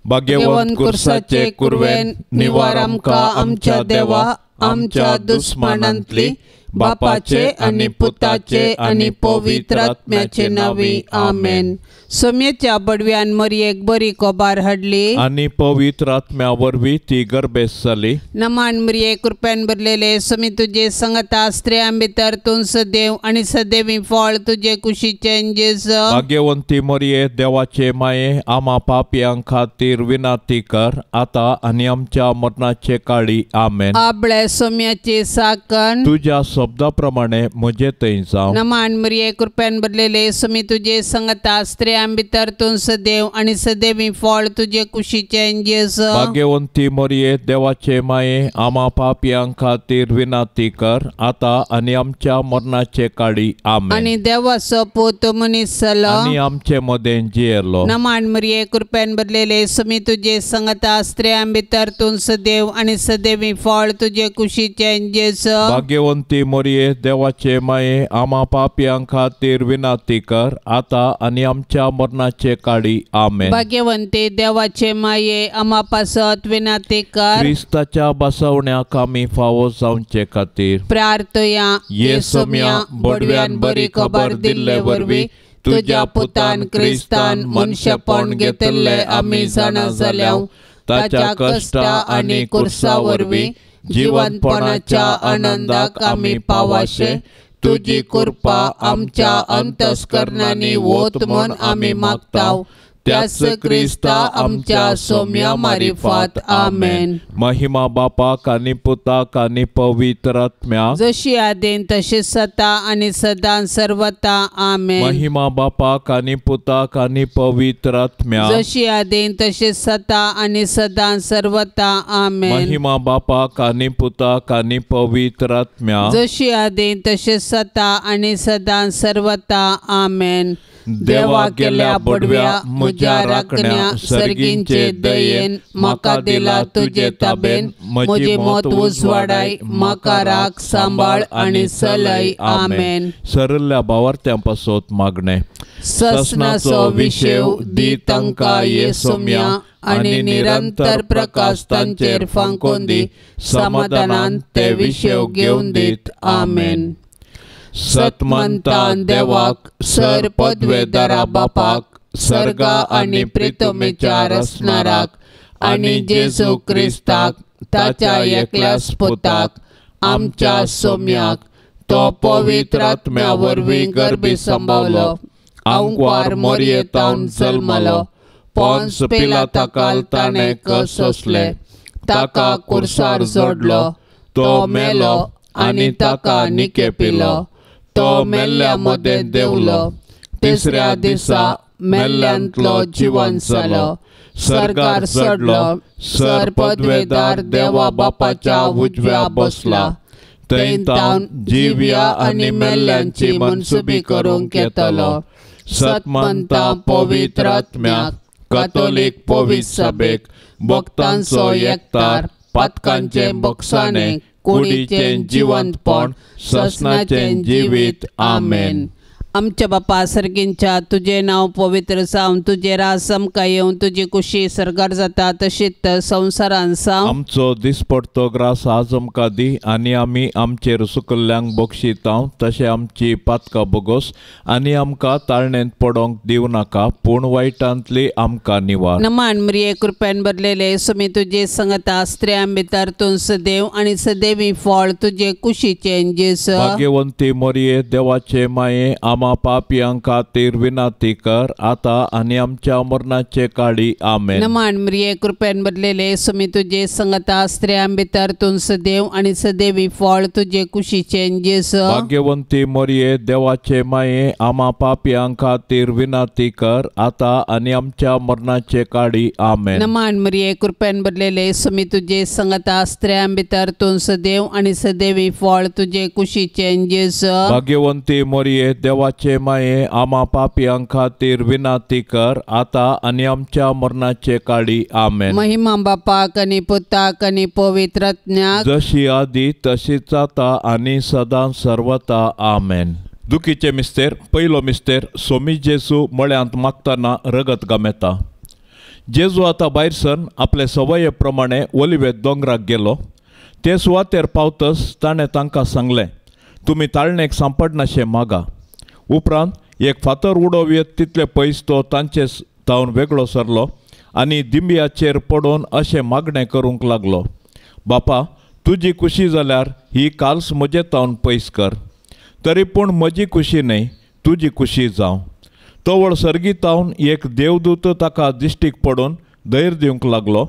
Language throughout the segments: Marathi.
भाग्यवंत कुर्साचे कुरवेन निवार आमकां आमच्या देवा आमच्या दुस्मनांतली बापाचे आणि पुताचे आणि पवित्र आत्म्याचे नावी आमेन। सोम्याच्या बडव्यान मरियेक बरी कोबार हाडली आणि पवित्र आत्म्या वरवीं ती गर्भेस जाली। नमान मरिये कृपेन भरलेले सोमी तुझे संगता स्त्रियां भितर तूं सदैव आणि सदैवी फळ तुझे कुशीचे जेजू। भाग्यवंती मरिये देवाचे माये आम्हा पापियां खातीर विनाती कर आता आणि आमच्या मरणाचे काळी आमेन। आबळे सोम्याचे साकन तुझ्या शब्दाप्रमाणे म्हजे थंय जावं। नमान मरिये कृपेन भरलेले सोमी तुझे संगता स्त्रियां भितर तूं सदैव आणि सदैवी फळ तुझे कुशीचे जेजू। भाग्यवंती मरिये देवाचे माये आम्हा पापियां खातीर विनाती कर आता आणि आमच्या मरणाचे काळी आमेन। आणि देवाचो पूत मनीस जालो आणि आमचे मदें जियेलो। नमान मरिये कृपेन भरलेले सोमी तुझे संगता स्त्रियां भितर तूं सदैव आणि सदैवी फळ तुझे कुशीचे जेजू। भाग्यवंती मरिये देवाचे माये आम्हा पापियां खातीर विनाती कर आता आणि आमच्या मरणाचे काळी आमेन। भाग्यवंते देवाचे माये आम्हा पासत विनाती कर क्रिस्ताच्या बसवण्याक आमी फावो जावचे खातीर प्रार्थया ये सोम्या बडव्यान बरी खबर दिल्ले वरवीं तुझ्या पुतान क्रिस्तान मनशापण घेतले आमी जाणा जाल्याव ताच्या कष्टा आणि कुर्सा वरवीं जीवनपणाच्या आनंदाक आमी पावाशे तुझी कृपा आमच्या अंतस्करणांनी वोत म्हूण आमी मागताव त्याच क्रिस्ता आमच्या सोम्या मारिफात आमेन। महिमा बापाक आनी पुताक आनी पवित्र आत्म्या जशी आदेन तशी सता आणि सदां सर्वता आमेन। महिमा बापाक आनी पुताक आनी पवित्र आत्म्या जशी आदेन तशी सता आणि सदां सर्वता आमेन। महिमा बापाक आनी पुताक आनी पवित्र आत्म्या जशी आदेन तशी सता आणि सदां सर्वता आमेन। देवा केल्या बडव्या म्हज्या राखण्या सर्गींचे दयेन म्हाका दिला तुझे ताबेन म्हजी मोत उजवाडाय म्हाका राख सांबाळ आणि सलय आमेन। सरल्या भावार्थ्यां पासत मागणे ससनाचो विशेव दी तांकां ये सोम्या आणि निरंतर प्रकाश तांचेर फांकून दी समाधानान ते विशेव घेवन दीत आमेन। सतमंतान देवाक सर पदवेदारा बापाक सर्गा आणि प्रितमेच्या रसनाराक आणि जेजू क्रिस्ताक ताच्या एकल्याच पुताक आमच्या सोम्याक तो पवित्र आत्म्या वरवीं गर्भी संभावलो आंकवार मोरयेतावन जल्मलो पोन्स पिलाताकाल ताणें कस सोंसले ताका कुर्सार जोडलो तो मेलो आणि ताका निके पिलो तो मेल्ल्या मध्ये देवलो तिसऱ्या दिसा मेल्ल्यांतलो जिवंत जालो सरकार चडलो सर पदवेदार देवा बापाच्या उजव्या बसला थंय तावन जिव्या आणि मेल्ल्यांची मनसुबी करूंक येतलो। सतमंता पवित्र आत्म्याक कॅथोलिक पवित्र सभेक भक्तांचो एकतार पातकांचे बक्षाणे कुडीचे जिवंतपण ससनाचे जिवीत आमेन। आमच्या बापा सर्गींच्या तुझे नाव पवित्र जावन तुझे राज आमकां येवन तुझी कुशी सरकार जाता तशीच संवसारान जावं। आमचो दिसपडतो ग्रास आज आमकां दी आनी आमी आमचेर सुकल्ल्यांक बक्षितांव तशें आमची पातकां बोगोस आनी आमकां ताळणेंत पडोंक दिवं नाका पूण वायटांतली आमकां निवार। नमान मरिये कृपेन भरलेले सोमी तुझे संगता स्त्रियां भितर तूं सदैव आणि सदैवी फळ तुझे कुशीचे जेजू। भाग्यवंती मरिये देवाचे माये आम्हा पापियां खातीर विनाती कर आता आणि आमच्या मरणाचे काळी आमेन। नमान मरिये कृपेन भरलेले सोमी तुझे संगता स्त्रियां भितर तूं सदैव आणि सदैवी फळ तुझे कुशीचे जेजू। भाग्यवंती मरिये देवाचे माये आम्हा पापियां खातीर विनाती कर आता आणि आमच्या मरणाचे काळी आमेन। नमान मरिये कृपेन भरलेले सोमी तुझे संगता स्त्रियां भितर तूं सदैव आणि सदैवी फळ तुझे कुशीचे जेजू। भाग्यवंती मरिये देवाचे माये आम्हा पापियां खातीर विनाती कर आता आणि आमच्या मरणाचे काळी आमेन। महिमा बापाक आणि पुताक आणि पवित्र आत्म्याक जशी आदी तशीच आता आणि सदां सर्वता आमेन। दुखीचे मिस्तेर पयलो मिस्तेर सोमी जेजू मळ्यांत मागतना रगत गमेता। जेजू आता भायर सर आपले सवये प्रमाणे ओलिवे दोंगराक गेलो. ते सुवातेर पावतच ताणें तांकां सांगलें, तुमी ताळणेक सांपडनाशें मागा. उपरांत एक फातर उडोव येत तितले पयस तो तांचे तावन वेगळो सरलो आनी दिंब्याचेर पडोवन अशें मागणें करूंक लागलो, बापा, तुजी खुशी जाल्यार ही काल्स म्हजे तावन पयस कर. तरी पूण म्हजी खुशी न्हय, तुजी खुशी जावं. तवळ सर्गीतावन एक देवदूत ताका दिश्टीक पडून धैर्य दिवंक लागलो.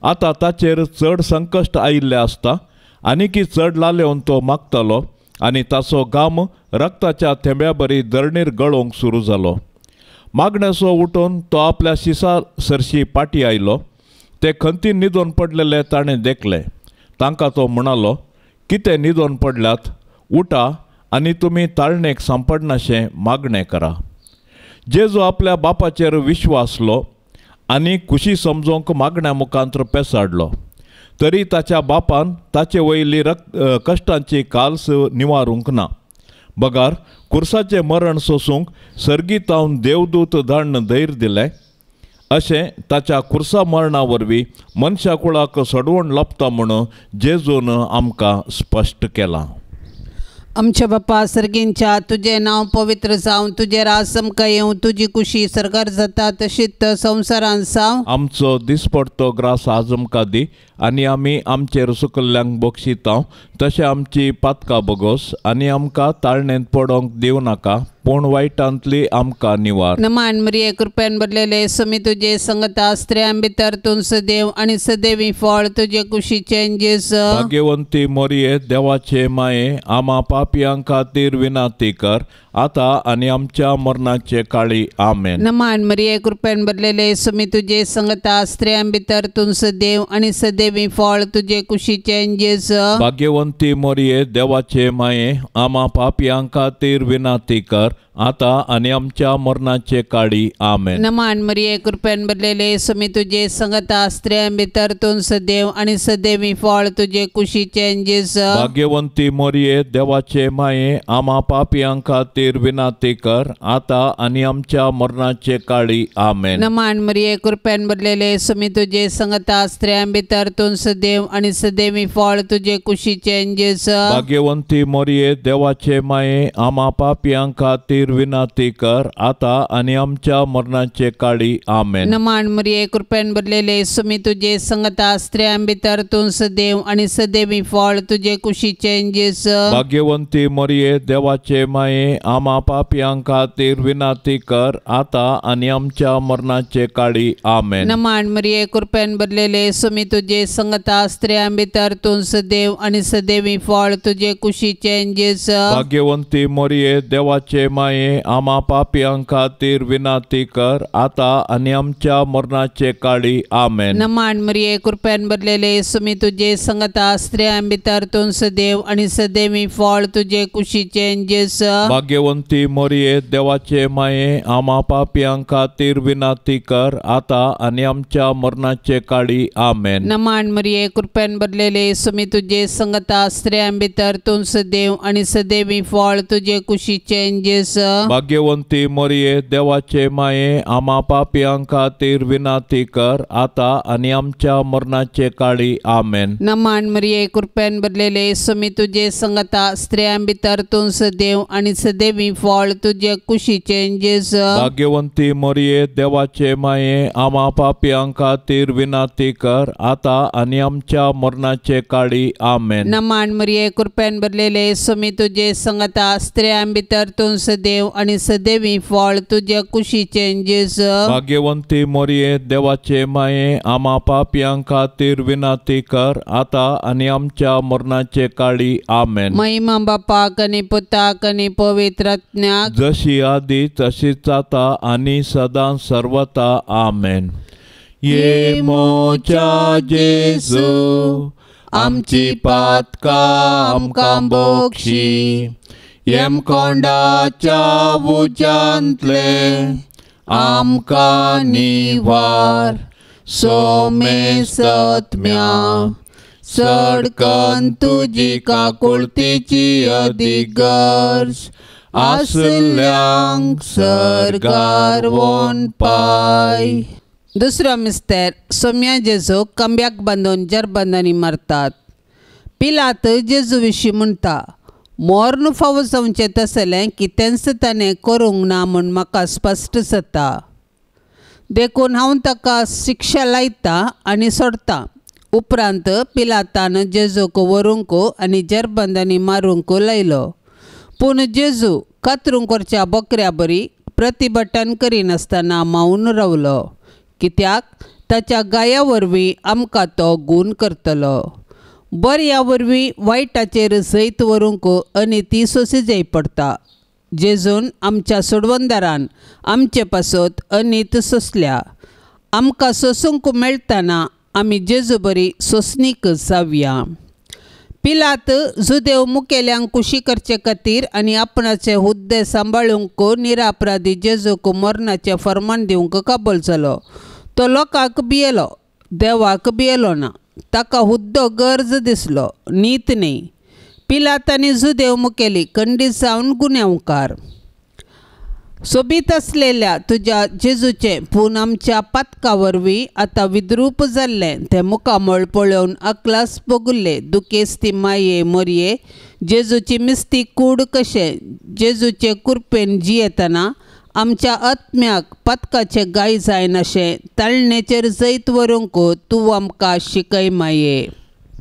आतां ताचेर चड संकश्ट आयिल्लें आसता आनीकी चड लालेवन तो मागतालो आनी ताचो घाम रक्ताच्या थेंब्या बरी धरणीर गळोवंक सुरू जालो. मागणेसो उठून तो आपल्या शिसा सरशी पाटी आयलो. ते खंतीन न्हिदोन पडलेले ताणें देखले. तांकां तो म्हणालो, कितें न्हिदोन पडल्यात? उठा आनी तुमी ताळणेक सांपडनाशें मागणें करा. जेजू आपल्या बापाचेर विश्वासलो आनी खुशी समजोवंक मागण्या मुखांत्र पेसाडलो. तरी ताच्या बापान ताचे वयली कश्टांची काल्स निवारूंक ना. बगार कुर्साचें मरण सोसूंक सर्गीतावन देवदूत धाडन धैर्य दिलें. अशें ताच्या कुर्सा मरणा वरवीं मनशा कुळाक सडवण लाभता म्हणून जेजून आमकां स्पश्ट केलां. आमच्या बापा सर्गींच्या, तुझे नांव पवित्र जावं, तुझे राज समका येवं, तुजी खुशी सरकार जाता तशीच संवसारांत जावं. आमचो दिसपडतो ग्रास आज आमकां दी आनी आमी आमचेर सुकल्ल्यांक बक्षिता तशें आमची पातकां बगोस आनी आमकां ताळणेंत पडोवंक दिवं नाका, पूण वायटांतली आमकां निवार. नमान मरिये कृपेन भरलेले समी तुजे संगता स्त्रियां भितर तूं सदैव आनी सदैवी फळ तुजे कुशीचे जेजू. भाग्यवंती मोरये, देवाचे माये, आमा पापियां खातीर विनाती कर, आता आनी आमच्या मरणाचे काळी. आमेन. नमान मरिये कृपेन भरलेले समी तुजे संगता स्त्रियां भितर तूं सदैव आनी सदैवी फळ तुजे कुशीचे जेजू. भाग्यवंती मोरये, देवाचे माये, आमा पापियां खातीर विनाती कर, आता आनी आमच्या मरणाचे काळी. आमेन. नमान मरिये कृपेन भरलेले समी तुजे संगता स्त्रियां भितर तूं सदैव आनी सदैवी फळ तुजे कुशीचे जेजू. भाग्यवंती मोरये, देवाचे माये, आमा पापियां खातीर विनाती कर, आता आनी आमच्या मरणाचे काळी. आमेन. नमान मरिये कृपेन भरलेले समी तुजे संगता स्त्रियां भितर तूं सदैव आनी सदैवी फळ तुजे कुशीचे जेजू. भाग्यवंती मोरये, देवाचे माये, आमा पापियां खातीर विनाती कर, आता आनी आमच्या मरणाचे काळी. आमेन. नमान मरिये कृपेन भरलेले समी तुजे संगता स्त्रियां भितर तूं सदैव आनी सदैवी फळ तुजे कुशीचे जेजू. भाग्यवंती मोरये, देवाचे माये, आमा पापियां खातीर विनाती कर, आता आनी आमच्या मरणाचे काळी. आमेन. नमान मरिये कृपेन भरलेले समी तुजे संगता स्त्रियां भितर तूं सदैव आनी सदैवी फळ तुजे कुशीचे जेजू. भाग्यवंती मोरये, देवाचे माये, आमा पापियां खातीर विनाती कर, आता आनी आमच्या मरणाचे काळी. आमेन. नमान मरिये कृपेन भरलेले समी तुजे संगता स्त्रियां भितर तूं सदैव आनी सदैवी फळ तुजे कुशीचे जेजू. भाग्यवंती मोरये, देवाचे माये, आमा पापियां खातीर विनाती कर, आता आनी आमच्या मरणाचे काळी. आमेन. नमान मरिये कृपेन भरलेले समी तुजे संगता स्त्रियां भितर तूं सदैव आनी सदैवी फळ तुजे कुशीचे जेजू. भाग्यवंती मोरये, देवाचे माये, आमा पापियां खातीर विनाती कर, आता आनी आमच्या मरणाचे काळी. आमेन. नमान मरिये कृपेन भरलेले समी तुजे संगता स्त्रियां भितर तूं सदैव आनी सदैवी फळ तुजे कुशीचे जेजू. भाग्यवंती मोरये, देवाचे माये, आमा पापियां खातीर विनाती कर, आता आनी आमच्या मरणाचे काळी. आमेन. नमान मरिये कृपेन भरलेले समी तुजे संगता स्त्रियां भितर तूं सदैव आनी सदैवी फळ तुजे कुशीचे जेजू. भाग्यवंती मोरये, देवाचे माये, आमा पापियां खातीर विनाती कर, आता आनी आमच्या मरणाचे काळी. आमेन. महिमा बापाक आनी पुताक आनी पवित्र आत्म्याक, जशी आदी तशीच आता आनी सदां सर्वता. आमेन. ये मोच्या जेजू, आमची पातकां आमकां बक्षी, येम कोंडाच्या उज्यांतले आमकां निवार. सोमे सत्म्या सडकन तुजी काकुळतीची अधिगर्ज, आसल्यांक सरगार वोन पाय. दुसरो मिस्तेर सोम्या जेजू कंब्याक बांदून जरबंदांनी मारतात. पिलात जेजू विशीं म्हणटा, मोर्न फावो जावचें तसलें कितेंच ताणें करूंक ना म्हूण म्हाका स्पश्ट जाता. देखून हांव ताका शिक्षा लायता आनी सोडतां. उपरांत पिलातान जेजूक व्हरूंक आनी जरबंदांनी मारूंक लायलो. पूण जेजू कातरूंक व्हरच्या बकऱ्या बरी प्रतिभटन करिनासतना मावून रावलो, कित्याक ताच्या गाया वरवीं आमकां तो गूण करतलो. बऱ्या वरवीं वायटाचेर जैत व्हरूंक अनिती सोंसी जाय पडटा. जेजून आमच्या सोडवंदारान आमचे पासत अनीत सोंसल्या. आमकां सोसूंक मेळटना आमी जेजू बरी सोंसणीक जावया. पिलात जुदेव मुखेल्यांक खुशी करचे खातीर आनी आपणाचे हुद्दे सांबाळूंक निरापराधी जेजूक मरणाचें फर्मान दिवंक काबूल जालो. तो लोकांक भियेलो, देवाक भियेलो ना. ताका हुद्दो गरज दिसलो, नीत न्ही. पिलात आनी जुदेव मुखेली खंडीत जावन गुन्यांवकार. सोबीत आसलेल्या तुज्या जेजूचें पूण आमच्या पातका वरवीं आतां विद्रूप जाल्लें तें मुखामळ पळोवन अकलास भोगुल्ले दुखेस्ती माये मरये जेजूची मिस्ती कूड कशें जेजूचे कुरपेन जियेतना आमच्या आत्म्याक पातकाचे गाय जायनाशें ताळणेचेर जैत व्हरूंक तूं आमकां शिकय माये.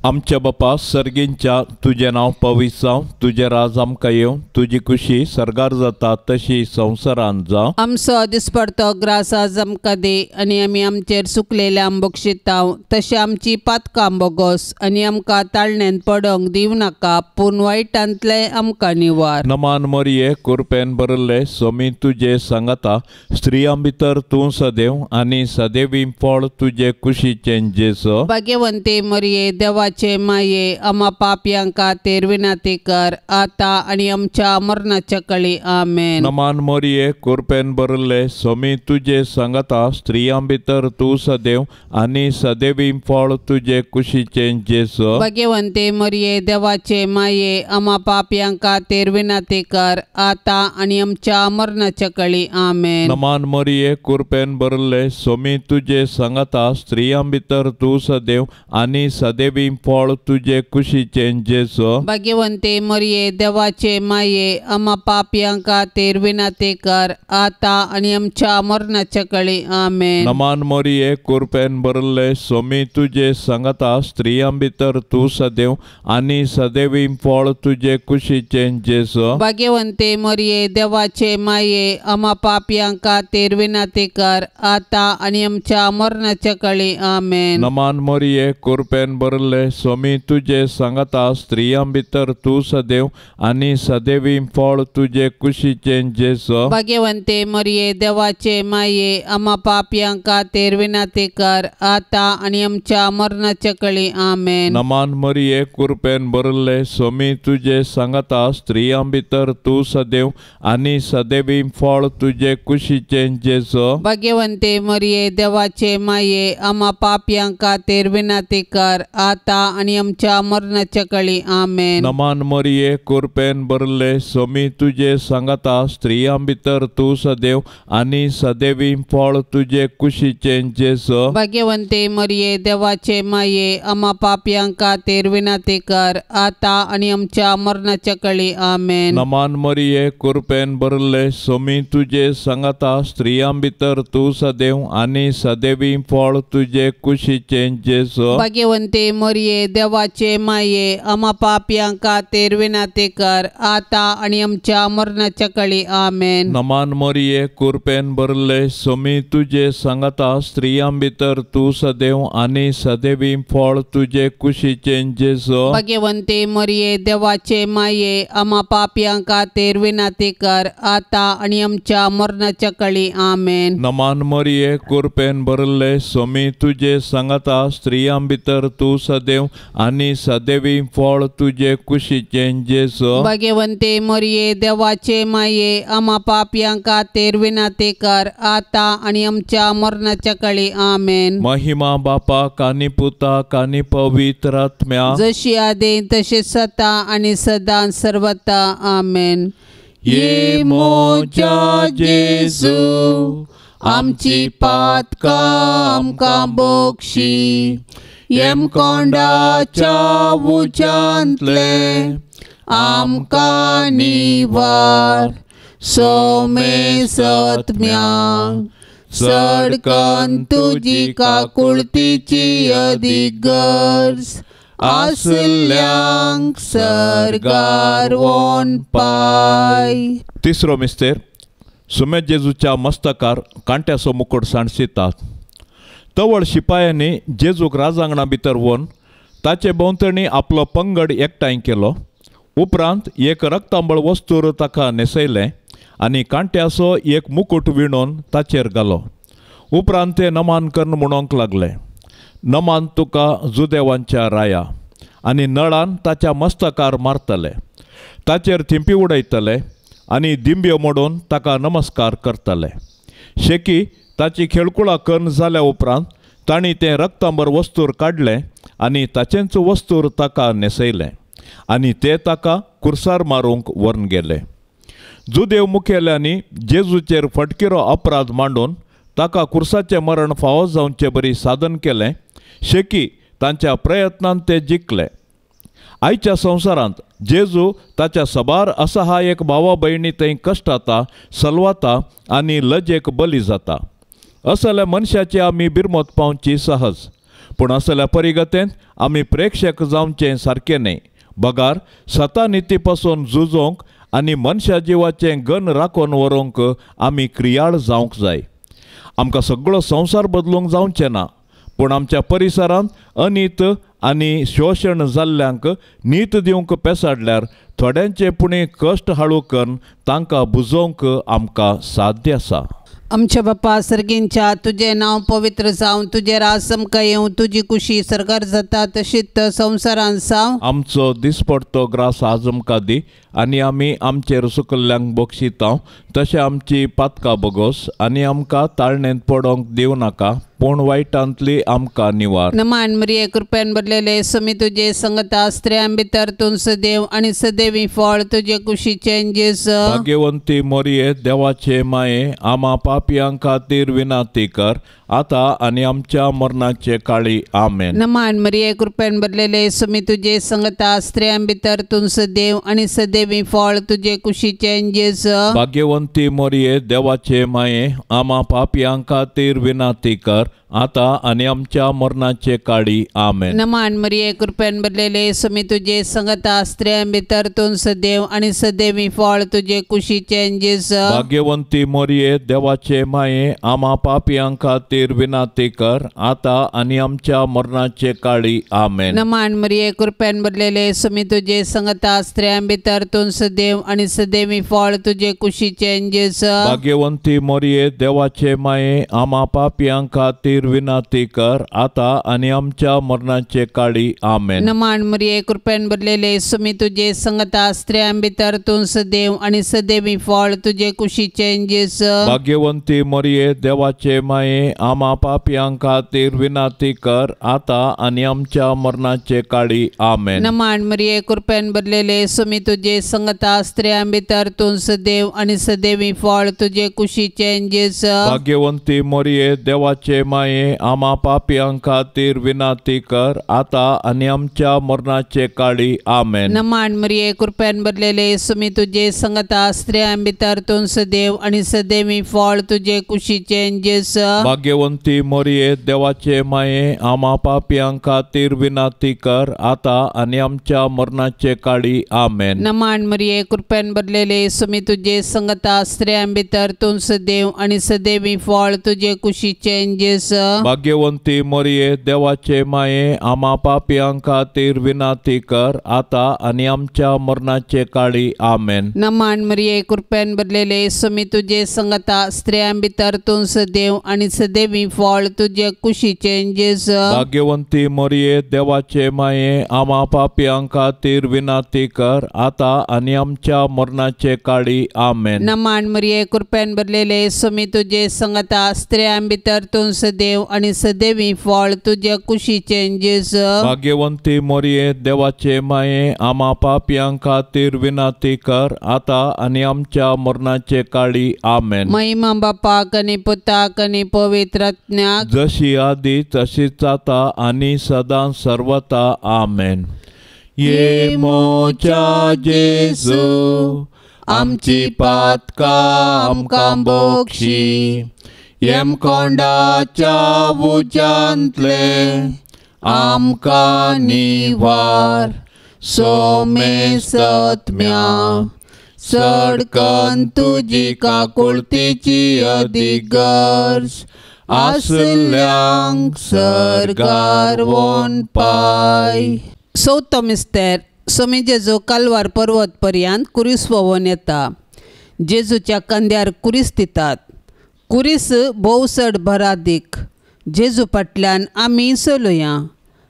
आमच्या बापा सर्गींच्या तुजें नांव पवित्र जावं, तुजें राज आमकां येवं, तुजी खुशी सर्गार जाता तशी संवसारांत जावं. आमचो दिसपडतो ग्रास आज आमकां दे आनी आमी आमचेर चुकलेल्या बोगशितांव तशें आमची पातकां बोगोस आनी आमकां ताळणेन पडोंक दिवं नाका पूण वायटांतले आमकां निवार. नमान मरिये कुरपेन भरले सोमी तुजे सांगाता स्त्रियां भितर तूं सदैव आनी सदैवी फळ तुजे कुशीचें जेसो. भाग्यवंते मरिये देवा माये आमा पापयांका तेर विनाती कर आता आणि आमच्या मरणाच्या कळी आमेन. नमान मरिये कुरपेन भरले सोमी तुजे सांगाता स्त्रियां भितर तूं सदैव आनी सदैवी फळ तुजे कुशीचें जेसो. भाग्यवंते मरिये देवाचे माये आमा पापयांका तेर विनाती कर आता आणि आमच्या मरणाच्या कळी आमेन. नमान मरिये कुरपेन भरले सोमी तुजे सांगाता स्त्रियां भितर तूं सदैव आनी सदैवी फळ तुजे कुशीचें जेसो. भाग्यवंते मरिये देवाचे माये आमा पापयांका तेर विनाती कर आता आणि आमच्या मरणाच्या कळी आमेन. नमान मरिये कुरपेन भरले सोमी तुजे सांगाता स्त्रियां भितर तूं सदैव आनी सदैवी फळ तुजे कुशीचें जेसो. भाग्यवंते मरिये देवाचे माये आमा पापयांका तेर विनाती कर आता आणि आमच्या मरणाच्या कळी आमेन. नमान मरिये कुरपेन भरले सोमी तुजे सांगाता स्त्रियां भितर तूं सदैव आनी सदैवी फळ तुजे कुशीचें जेसो. भाग्यवंते मरिये देवाचे माये आमा पापयांका तेर विनाती कर आता आणि आमच्या मरणाच्या कळी आमेन. नमान मरिये कुरपेन भरले सोमी तुजे सांगाता स्त्रियां भितर तूं सदैव आनी सदैवी फळ तुजे कुशीचें जेसो. भाग्यवंते मरिये देवाचे माये आमा पापयांका तेर विनाती कर आता आणि आमच्या मरणाच्या कळी आमेन. नमान मरिये कुरपेन भरले सोमी तुजे सांगाता स्त्रियां भितर तूं सदैव आनी सदैवी फळ तुजे कुशीचें जेसो. भाग्यवंते मरिये देवाचे माये आमा पापयांका तेर विनाती कर आता आणि आमच्या मरणाच्या कळी आमेन. नमान मरिये कुरपेन भरले सोमी तुजे सांगाता स्त्रियां भितर तूं सदैव आनी सदैवी फळ तुजे कुशीचें जेसो. भाग्यवंते मरिये देवाचे माये आमा पापयांका तेर विनाती कर आता आणि आमच्या मरणाच्या कळी आमेन. नमान मरिये कुरपेन भरले सोमी तुजे सांगाता स्त्रियां भितर तूं सदैव आनी सदैवी फळ तुजे कुशीचें जेसो. भाग्यवंते मरिये देवाचे माये आमा पापयांका तेर विनाती कर आता आणि आमच्या मरणाच्या कळी आमेन. नमान मरिये कुरपेन भरले सोमी तुजे सांगाता स्त्रियां भितर तूं सदैव आनी सदैवी फळ तुजे कुशीचें जेसो. भाग्यवंते मरिये देवाचे माये आमा पापयांका तेर विनाती कर आता आणि आमच्या मरणाच्या कळी आमेन. महिमा बापाक आनी पुताक आनी पवित्र आत्म्याक जशी आदी तशी सता आणि सदां सर्वता आमेन. ये मोजा जेजू आमची पातका आमकां बोक्षी. कोंडाच्या उच्यांतले आमकां निवार. सोमे सत्म्यांक सडकन तुजी काकुळतीची अदीक गरज. आसल्यांक सरगार वोन पाय. तिसरो मिस्तेर. सुमे जेजूच्या मस्तकार कांट्याचो मुकुट सांडसितात. तवळ शिपायांनी जेजूक राजांगणा भितर व्हरून ताचे भोंवतणी आपलो पंगड एकठांय केलो. उपरांत एक रक्तांबळ वस्तूर ताका न्हेसयलें आनी कांट्याचो एक मुकुट विणून ताचेर घालो. उपरांत ते नमान कर्ण म्हणोंक लागले, नमान तुका जुदेवांच्या राया. आनी नळान ताच्या मस्तकार मारतले, ताचेर थिंपी उडयतले आनी दिंब्यो मोडून ताका नमस्कार करतले. शेकी ताची खेळकुळा कर्ण जाल्या उपरांत तांणी तें रक्तांबर वस्तूर काडलें आनी ताचेंच वस्तूर ताका न्हेसयलें आनी ते ताका कुर्सार मारूंक व्हरून गेले. जुदेव मुखेल्यांनी जेजूचेर फटकिरो अपराध मांडून ताका कुर्साचें मरण फावो जावचे बरी साधन केलें. शेकी तांच्या प्रयत्नान ते जिखले. आयच्या संवसारांत जेजू ताच्या सबार असहायक भावा भयणी थंय कश्टाता, सलवाता आनी लजेक बली जाता. असल्या मनशाची आमी बिरमत पावची सहज, पूण असल्या परिगतेंत आमी प्रेक्षक जावचें सारकें न्ही. बगार सता निती पासून झुजोंक आनी मनशा जिवाचें गन राखून व्हरूंक आमी क्रियाळ जावंक जाय. आमकां सगळो संवसार बदलूंक जावचें ना, पूण आमच्या परिसरांत अनीत आनी शोशण जाल्ल्यांक नीत दिवंक पेसाडल्यार थोड्यांचे पुणे कश्ट हाळू करून तांकां बुजोवंक आमकां साध्य आसा. आमच्या बापा सर्गींच्या तुझे नाव पवित्र जावं, तुझे राज आमकां येवं, तुजी कुशी सरकार जाता तशीच संवसारांत जावं. आमचो दिसपडतो ग्रास आज आमकां दी आनी आमी आमचेर सुकल्ल्यांक बक्षितांव तशें आमची पातकां बोगोस आनी आमकां ताळणेंत पडोंक दिवं नाका, पूण वायटांतली आमकां निवार. नमान मरिये कृपेन भरलेले समी तुजे संगता स्त्रियां भितर तूं सदैव आनी सदैवी फळ तुजे कुशीचे जेजू. भाग्यवंती मोरये देवाचे माये, आमा पापयां खातीर विनाती कर, आता आनी आमच्या मरणाचे काळी आमेन. नमान मरिये कृपेन भरलेले समी तुजे संगता स्त्रियां भितर तूं सदैव आनी सदैवी फळ तुजे कुशीचे जेजू. भाग्यवंती मोरये देवाचे माये, आमा पापयां खातीर विनाती कर, आता आनी आमच्या मरणाचे काळी आमेन. नमान मरिये कृपेन भरलेले समी तुजे संगता स्त्रियां भितर तूं सदैव आनी सदैवी फळ तुजे कुशीचे जेजू. भाग्यवंती मोरये देवाचे माये, आमा पापयां खातीर विनाती कर, आता आनी आमच्या मरणाचे काळी आमेन. नमान मरिये कृपेन भरलेले समी तुजे संगता स्त्रियां भितर तूं सदैव आनी सदैवी फळ तुजे कुशीचे जेजू. भाग्यवंती मोरये देवाचे माये, आमा पापयां खातीर विनाती कर, आता आनी आमच्या मरणाचे काळी आमेन. नमान मरिये कृपेन भरलेले समी तुजे संगता स्त्रियां भितर तूं सदैव आनी सदैवी फळ तुजे कुशीचे जेजू. भाग्यवंती मोरये देवाचे माये, आमा पापयां खातीर विनाती कर, आता आनी आमच्या मरणाचे काळी आमेन. नमान मरिये कृपेन भरलेले समी तुजे संगता स्त्रियां भितर तूं सदैव आनी सदैवी फळ तुजे कुशीचे जेजू. भाग्यवंती मोरये देवाचे माये, आमा पापयां खातीर विनाती कर, आता आनी आमच्या मरणाचे काळी आमेन. नमान मरिये कृपेन भरलेले समी तुजे संगता स्त्रियां भितर तूं सदैव आनी सदैवी फळ तुजे कुशीचे जेजू. भाग्यवंती मोरये देवाचे माये, आमा पापयां खातीर विनाती कर, आता आनी आमच्या मरणाचे काळी आमेन. नमान मरिये कृपेन भरलेले समी तुजे संगता स्त्रियां भितर तूं सदैव आनी सदैवी फळ तुजे कुशीचे जेजू. भाग्यवंती मोरये देवाचे माये, आमा पापयां खातीर विनाती कर, आता आनी आमच्या मरणाचे काळी आमेन. नमान मरिये कृपेन भरलेले समी तुजे संगता स्त्रियां भितर तूं सदैव आनी सदैवी फळ तुजे कुशीचे जेजू. भाग्यवंती मोरये देवाचे माये, आमा पापयां खातीर विनाती कर, आता आनी आमच्या मरणाचे काळी आमेन. नमान मरिये कृपेन भरलेले समी तुजे संगता स्त्रियां भितर तूं सदैव आणि सदैवी फळ तुझे कुशीचे जेजू. भाग्यवंती मोरये, देवाचे माये, आम्हा पापयां खातीर विनंती कर, आता आणि आमच्या मरणाचे काळी. आमेन. महिमा बापाक आणि पुताक आणि पवित्र आत्म्याक, जशी आधी तशीच आता आणि सदा सर्वता. आमेन. ये मोच्या जेजू, आमची पातका आमकां बोक्षी, येम कोंडाच्या उजांतले आमकां निवार. सोमे सत्म्या सडकन तुजी काकुळतीची अधिगर्ज, आसल्यांक सरकार वोन पाय. चवथो मिस्तेर. सोमी जेजू कालवार पर्वत पर्यंत कुरीस वोवन येता. जेजूच्या कंद्यार कुरीस दितात. कुरीस भोवसड भरादीक. जेजू फाटल्यान आमी चलुया.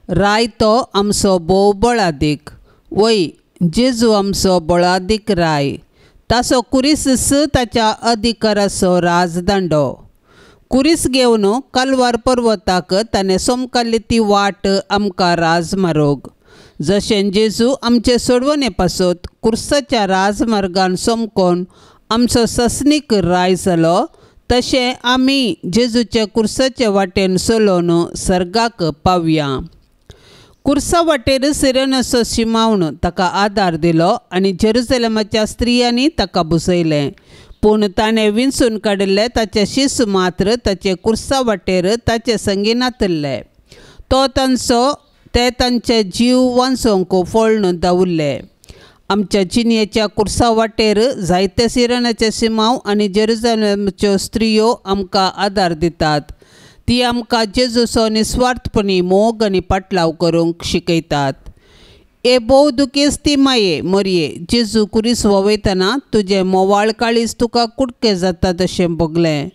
राय तो आमचो भोव बळादीक. वय जेजू आमचो बळादीक राय. ताचो कुरीस ताच्या अधिकाराचो राजदांडो. कुरीस घेवन कालवार पर्वताक ताणें सोमकाल्ली ती वाट आमकां राज मारोग. जशें जेजू आमचे सोडवणे पासत कुर्साच्या राजमार्गान सोमकोन आमचो ससनीक राय जालो, तशें आमी जेजूचे कुर्साचे वाटेन चलोवन सर्गाक पावया. कुर्सा वाटेर सिरेनाचो शिमावण ताका आदार दिलो आनी जेरुसलेमाच्या स्त्रियांनी ताका बुसयलें. पूण ताणें विंचून काडिल्ले ताचे शीस मात्र ताचे कुर्सा वाटेर ताचे संगी नातल्ले. ते तांचे जीव वांचोंक फोळून दावुरले. आमच्या जिणेच्या कुर्सा वाटेर जायते सिरेनाचे शिमाव आनी जेरुसलेमाच्यो स्त्रियो आमकां आदार दितात. ती आमकां जेजूचो निस्वार्थपणी मोग आनी पाटलाव करूंक शिकयतात. ए भोव दुखेस्ती माये मोरये, जेजू कुरीस वोवयतना तुजें मोवाळ काळीज तुका कुडकें जाता तशें भोगलें.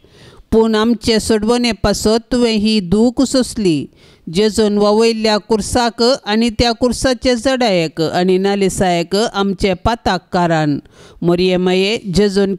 पूण आमचे सोडवणे पासत तुवें ही दूख सोंसली. जेजून वोवयल्ल्या कुर्साक आनी त्या कुर्साचे जडायेक आनी नालिसायेक आमचे पाताक कारण. मोरये माये, जेजून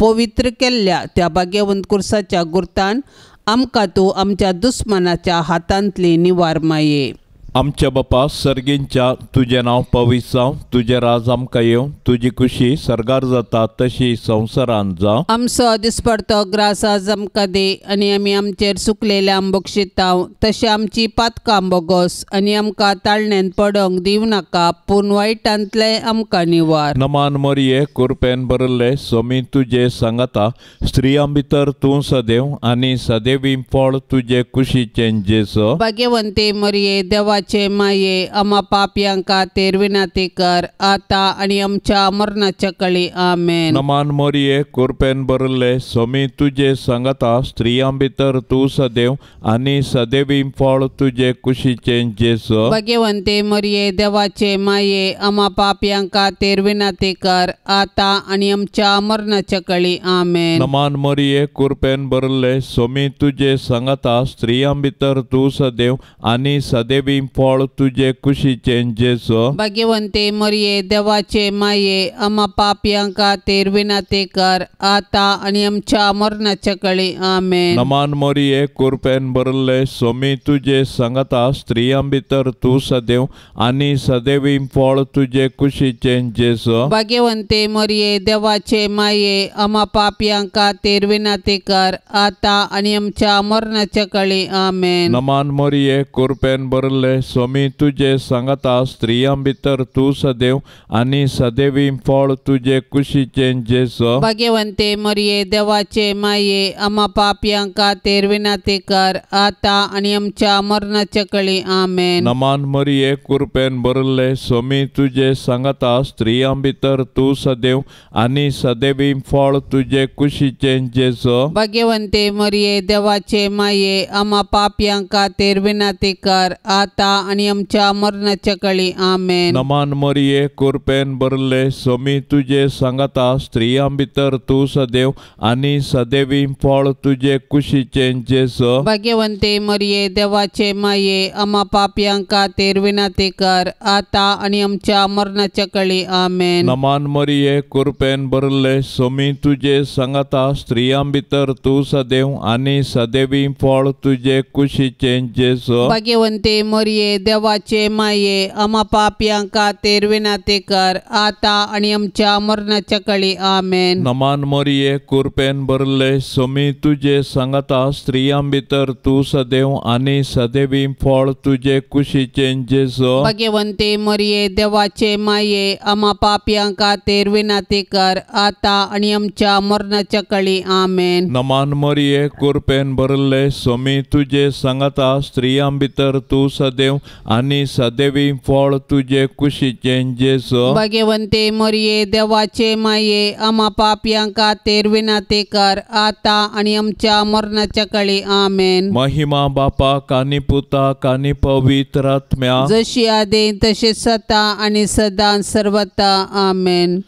पवित्र केल्ल्या त्या भाग्यवंत कुर्साच्या गुर्तान आमकां तूं आमच्या दुस्मनाच्या हातांतली निवार माये. आमच्या बापा सर्गींच्या, तुझें नांव पवित्र जावं, तुजें राज आमकां येवं, तुजी खुशी सर्गार जाता तशी संवसारांत जावं. आमचो दिसपडतो ग्रास आज आमकां दे, आनी आमी आमचेर चुकलेल्या बोक्षितांव, तशें आमची पातकां बोगोस आनी आमकां ताळणेन पडोंक दिवं नाका, पूण वायटांतले आमकां निवार. नमान मोरये, कृपेन भरले सोमी तुजे सांगाता, स्त्रियां भितर तूं सदैव आनी सदैवी फळ तुजे कुशीचें जेजू. भाग्यवंते मोरये, देवाचे माये, आम्हा पापयां खातीर विनंती कर, आता आनी आमच्या मरणाच्या काळी. आमेन. नमान मोरये, कृपेन भरले सोमी तुजे सांगाता, स्त्रियां भितर तूं सदैव आनी सदैवी फळ तुजे कुशीचें जेजू. भाग्यवंते मोरये, देवाचे माये, आम्हा पापयां खातीर विनंती कर, आता आनी आमच्या मरणाच्या काळी. आमेन. नमान मोरये, कृपेन भरले सोमी तुजे सांगाता, स्त्रियां भितर तूं सदैव आनी सदैवी फळ तुजे कुशीचें जेजू. भाग्यवंते मोरये, देवाचे माये, आम्हा पापयां खातीर विनंती कर, आता आनी आमच्या मरणाच्या काळी. आमेन. नमान मोरये, कृपेन भरले सोमी तुजे सांगाता, स्त्रियां भितर तूं सदैव आनी सदैवी फळ तुजे कुशीचें जेजू. भाग्यवंते मोरये, देवाचे माये, आम्हा पापयां खातीर विनंती कर, आता आनी आमच्या मरणाच्या काळी. आमेन. नमान मोरये, कृपेन भरले सोमी तुजे सांगाता, स्त्रियां भितर तूं सदैव आनी सदैवी फळ तुजे कुशीचें जेजू. भाग्यवंते मोरये, देवाचे माये, आम्हा पापयां खातीर विनंती कर, आता आनी आमच्या मरणाच्या काळी. आमेन. नमान मोरये, कृपेन भरले सोमी तुजे सांगाता, स्त्रियां भितर तूं सदैव आनी सदैवी फळ तुजे कुशीचें जेजू. भाग्यवंते मोरये, देवाचे माये, आम्हा पापयां खातीर विनंती कर, आता आता आणि आमच्या मरणाच्या काळी आमेन. नमान मरिये कृपेन भरले स्वामी तुझे सांगता स्त्रियां भितर तू सदैव आणि सदैवी फळ तुझे कुशीचे जेसो. भाग्यवंते मरिये देवाचे माये आम्हा पापियांका तेर विनाते कर आता आणि आमच्या मरणाच्या काळी आमेन. नमान मरिये कृपेन भरले स्वामी तुझे सांगता स्त्रियां भितर तू सदैव आणि सदैवी फळ तुझे कुशीचे जेसो. भाग्यवंते मरिये देवाचे माये आम्हा पापियांका तेर विनाते कर आता आणि आमच्या मरणाच्या काळी आमेन. नमान मरिये कृपेन भरले स्वामी तुझे सांगता स्त्रियां भितर तू सदैव आणि सदैवी फळ तुझे कुशीचे जेसो. भाग्यवंते मरिये देवाचे माये आम्हा पापियांका तेर विनाते कर आता आणि आमच्या मरणाच्या काळी आमेन. नमान मरिये कृपेन भरले स्वामी तुझे सांगता स्त्रियां भितर तू सदैव आणि सदैवी फळ तुझे कुशीचे जेसो. भाग्यवंते मरिये देवाचे माये आम्हा पापियांका तेर विनाते कर आता आणि आमच्या मरणाच्या काळी आमेन. महिमा बापा कानी पुता कानी पवित्र आत्म्या जशी आदे तसेच आता आणि सदा सर्वता आमेन.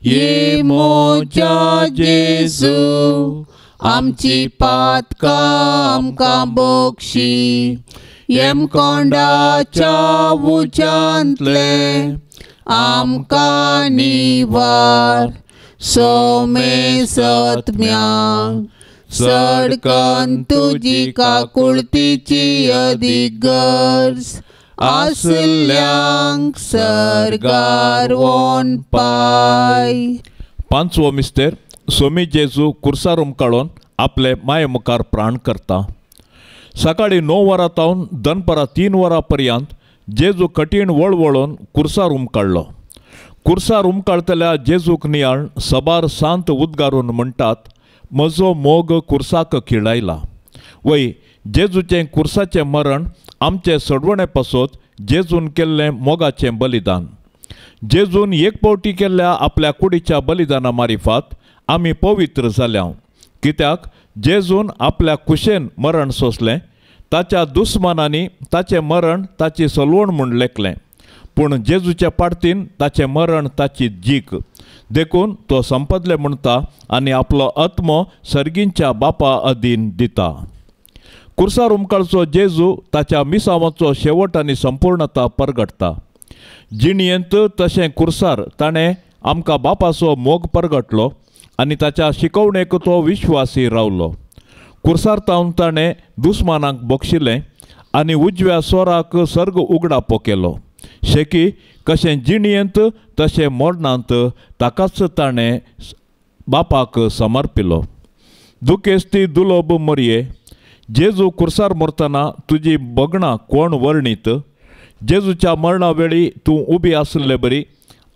ये मोजा जेजू आमची पातका आमकां बोक्षी येम कोंडाच्या उज्यांतले आमकां निवार सोमे सत्म्या सडकन तुजी काकुळतीची अधिक गरज आसल्यांक सरगार वोन पाय. पांचवो मिस्तेर स्वामी जेजू कुर्सार उमकाळून आपले माये मुखार प्राण करता. सकाळी 9 वरां तावन दनपरां 3 वरां पर्यंत जेजू कठीण वळवळून कुर्सार उमकाळ्ळो. कुर्सार उमकाळतल्या जेजूक नियाळ सबार सांत उद्गारून म्हणटात, म्हजो मोग कुर्साक खिळायला. वय जेजूचें कुर्साचें मरण आमचे सडवणे पासोत जेजून केल्लें मोगाचें बलिदान. जेजून एक पावटी केल्ल्या आपल्या कुडीच्या बलिदाना मारिफात आमी पवित्र जाल्या. कित्याक जेजून आपल्या कुशेन मरण सोंसलें. ताच्या दुस्मानांनी ताचें मरण ताची सलवण म्हूण लेखलें. पूण जेजूच्या पाडतीन ताचें मरण ताची जीक देखून तो संपदले म्हणटा आनी आपलो आत्मो सर्गींच्या बापा अधीन दिता. कुर्सार उमकाळचो जेजू ताच्या मिसावाचो शेवट आनी संपूर्णता परगटता. जिणयेंत तशें कुर्सार ताणें आमकां बापाचो मोग परगटलो आनी ताच्या शिकवणेक तो विश्वासी रावलो. कुर्सार तावन ताणें दुस्मानांक बक्षिलें आनी उजव्या सोराक सर्ग उगडापो केलो. शेकी कशें जिणयेंत तशें मरणांत ताकाच ताणें बापाक समर्पिलो. दुखेस्ती दुलोब मरिये जेजू कुर्सार मरतना तुजी बगणां कोण वर्णीत. जेजूच्या मरणा वेळी तूं उबी आसले बरी.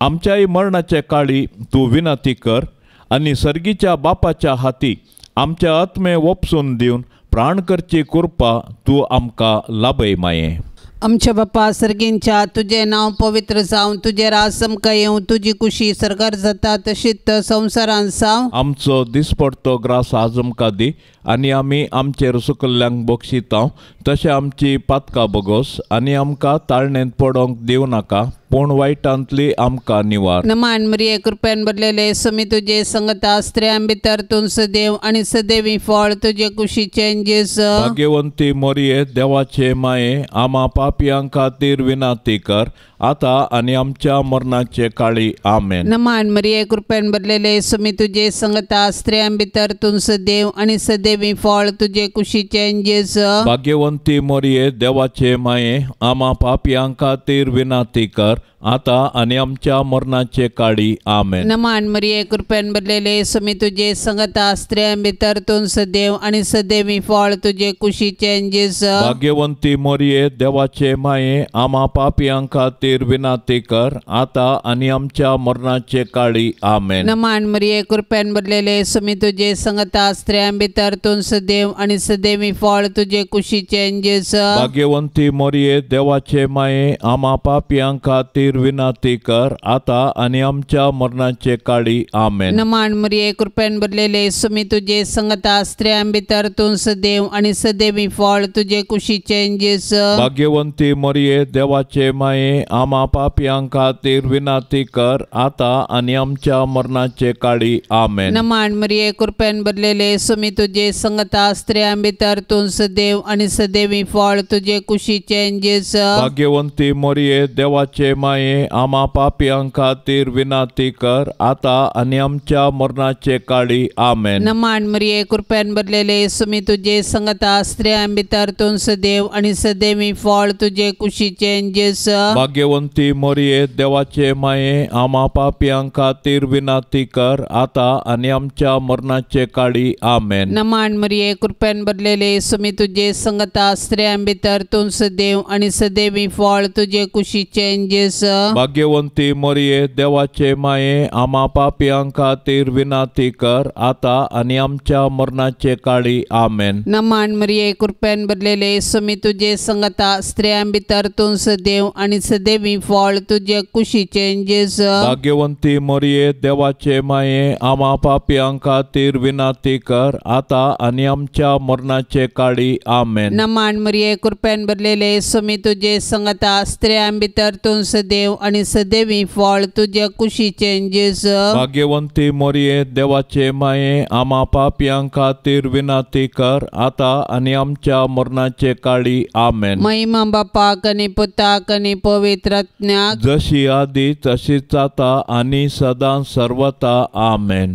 आमच्याय मरणाचे काळी तूं विनंती कर आनी सर्गीच्या बापाच्या हाती आमचे आत्मे वपसून दिवन प्राण करची कृपा तूं आमकां लाभय माये. आमच्या बापा सर्गींच्या तुझे नाव पवित्र जावन तुझे राज आमकां येवं तुजी कुशी सरकार जाता तशीच संवसारांत जावं. आमचो दिसपडतो ग्रास आज आमकां दी आनी आमी आमचेर सुकल्ल्यांक बक्षिता तशें आमची पातकां बोगोस आनी आमकां ताळणेंत पडोंक दिवं नाका पूण वायटांतली आमकां निवार. नमान मरिये कृपेन भरलेले स्वामी तुझे संगता स्त्रियां भितर तूं सदैव आनी सदैवी फळ तुझे कुशीचे जेजू. भाग्यवंती मरिये देवाचे माये आम्हा पापियां खातीर विनंती कर आता आनी आमच्या मरणाचे काळी आमेन. नमान मरिये कृपेन भरलेले स्वामी तुझे संगता स्त्रियां भितर तूं सदैव आनी सदैवी फळ तुझे कुशीचे जेजू. भाग्यवंती मरिये देवाचे माये आम्हा पापियां खातीर विनंती कर आता आनी आमच्या मरणाचे काळी आमेन. नमान मरिये कृपेन भरलेले स्वामी तुझे संगता स्त्रियां भितर तूं सदैव आनी सदैवी फळ तुझे कुशीचे जेजू. भाग्यवंती मरिये देवाचे माये आम्हा पापियां खातीर विनंती कर आता आनी आमच्या मरणाचे काळी आमेन. नमान मरिये कृपेन भरलेले स्वामी तुझे संगता स्त्रियां भितर तूं सदैव आनी सदैवी फळ तुझे कुशीचे जेजू. भाग्यवंती मरिये देवाचे माये आम्हा पापियां खातीर खातीर विनंती कर, आता आणि आमच्या मरणाचे काळी. आमेन. नमान मरिये कृपेन भरलेले सुमी तुझे संगता स्त्रियां भितर तू सदैव आणि सदैवी फळ तुझे कुशीचे जेस. भाग्यवंती मरिये देवाचे माये, आम्हा पापियां खातीर विनंती कर, आता आणि आमच्या मरणाचे काळी. आमेन. नमान मरिये कृपेन भरलेले सुमी तुझे संगता स्त्रियां भितर तू सदैव आणि सदैवी फळ तुझे कुशीचे जेस. भाग्यवंती मरिये देवाचे माये, आम्हा पापियां खातीर विनंती कर, आता आणि आमच्या मरणाचे काळी. आमेन. नमान मरिये कृपेन भरलेले सुमी तुझे संगता स्त्रियां भितर तू सदैव आणि सदैवी फळ तुझे कुशीचे जेस. भाग्यवंती मरिये देवाचे माये, आम्हा पापियां खातीर विनंती कर, आता आणि आमच्या मरणाचे काळी. आमेन. नमान मरिये कृपेन भरलेले सुमी तुझे संगता स्त्रियां भितर तू सदैव आणि सदैवी फळ तुझे कुशीचे जेस. भाग्यवंती मरिये देवाचे माये, आम्हा पापियां खातीर विनंती कर, आता आणि आमच्या मरणाचे काळी. आमेन. नमान मरिये कृपेन भरलेले सुमी तुझे संगता स्त्रियां भितर तू सदैव आणि सदैवी फळ तुझे कुशीचे जेस. भाग्यवंती मरिये देवाचे माये, आम्हा पापियां खातीर विनंती कर, आता आणि आमच्या मरणाचे काळी. आमेन. नमान मरिये कृपेन भरलेले सुमी तुझे संगता स्त्रियां भितर तू सदैव आणि सदैवी फळ तुझे कुशीचे जेस. भाग्यवंती मरिये देवाचे माये, आम्हा पापियां खातीर विनंती कर, आता आणि आमच्या मरणाचे काळी. आमेन. महिमा बापाक आणि पुताक आणि पवित्रात्म्याक, जशी आधी तशीच आता आणि सदां सर्वता. आमेन.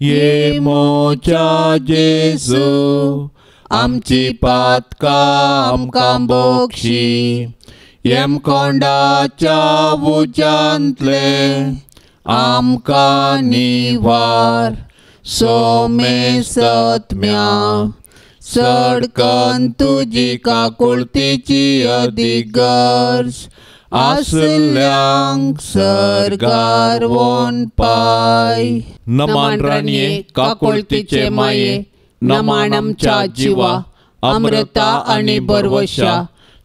ये मोच्या जेजू, आमची पातका आमकां बोक्षी, येम कोंडाच्या उजांतले आमकां निवार. सोमे सत्म्या सडकन तुजी काकुळतीची अधिगर्ज, आसल्यांक सरकार वोन पाय. नमान राणये काकुळतीचे माये, नमान आमच्या जिवा, अमृता आणि बरवशा,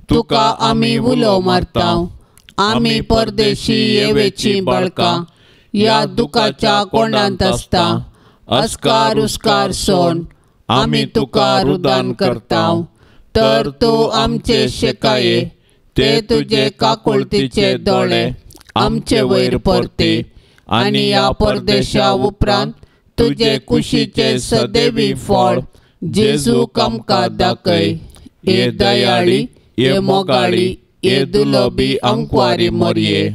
तुका आमी उलो मारताव. आमी परदेशी येवेची बाळका, या दुखाच्या कोंडांत आसता. अस्कार उस्कार सोन आमी तुका रुदान करताव. तर तू आमचे शेकाये, ते तुझे काकुळतीचे दोळे आमचे वयर परते. आणि या परदेशा उपरांत तुझे कुशीचे सदैवी फळ जेजू आमकां दाखय. ये दयाळी, ये मोगाळी, ये दुलोबी अंकवारी मरिये.